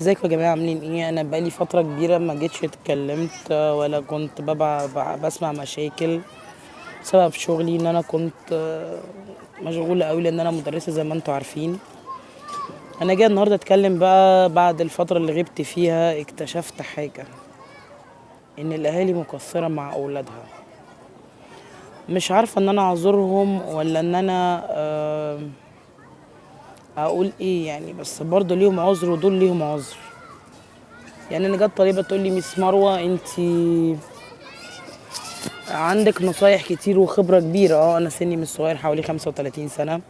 ازيكم يا جماعة عاملين ايه؟ انا بقالي فترة كبيرة ما جيتش اتكلمت ولا كنت بسمع مشاكل بسبب شغلي ان انا كنت مشغولة قوي لان انا مدرسة زي ما انتوا عارفين. انا جاي النهاردة اتكلم بقى بعد الفترة اللي غبت فيها. اكتشفت حاجة، ان الاهالي مقصرة مع اولادها. مش عارفة ان انا اعذرهم ولا ان انا اقول ايه يعني، بس برضه ليهم عذر ودول ليهم عذر. يعني انا جت طالبة تقول لي ميس مروة انتي عندك نصايح كتير وخبرة كبيرة. انا سني مش صغير، حوالي 35 سنة.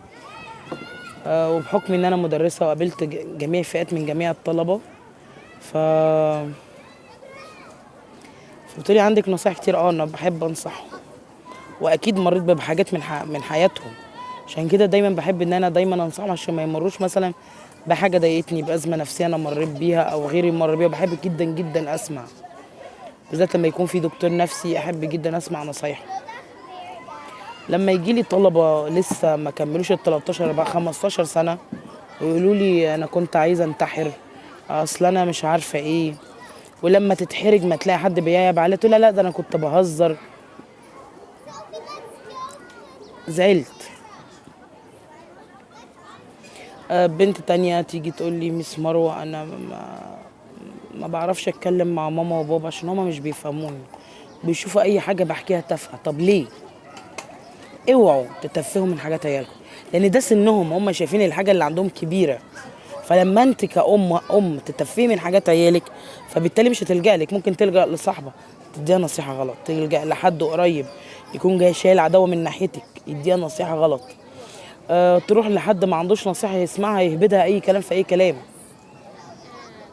وبحكم ان انا مدرسة وقابلت جميع الفئات من جميع الطلبة. ف فبتقولي عندك نصايح كتير. انا بحب انصحهم، واكيد مريت بحاجات من حياتهم. عشان كده دايما بحب ان انا دايما انصحهم عشان ما يمروش مثلا بحاجة ضايقتني، بأزمة نفسية انا مريت بيها او غيري مر بيها. بحب جدا جدا اسمع، بالذات لما يكون في دكتور نفسي احب جدا اسمع نصايحه. لما يجي لي طلبه لسه ما كملوش ال 13 بقى 15 سنه ويقولوا لي انا كنت عايزه انتحر، اصل انا مش عارفه ايه، ولما تتحرج ما تلاقي حد بيعيب عليها تقول لا لا ده انا كنت بهزر، زعلت. بنت تانية تيجي تقول لي مس مروه انا ما بعرفش اتكلم مع ماما وبابا عشان هما مش بيفهموني، بيشوفوا اي حاجه بحكيها تافهه. طب ليه؟ اوعوا تتفهوا من حاجات عيالكم، لان ده سنهم، هم شايفين الحاجه اللي عندهم كبيره. فلما انت كأم تتفهي من حاجات عيالك، فبالتالي مش هتلجأ لك، ممكن تلجأ لصاحبه تديها نصيحه غلط، تلجأ لحد قريب يكون جاي شايل عداوه من ناحيتك يديها نصيحه غلط. تروح لحد ما عندوش نصيحه يسمعها يهبدها اي كلام في اي كلام.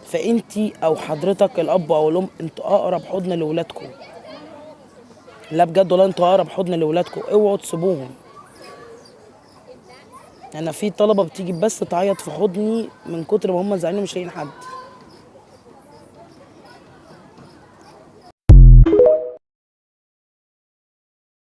فانتي او حضرتك الاب او الام انتوا اقرب حضن لاولادكم. لا بجد والله انتوا اقرب حضن لاولادكم، اوعوا تسيبوهم. انا في طلبه بتيجي بس تعيط في حضني من كتر ما هم زعلانين مش لاقيين حد.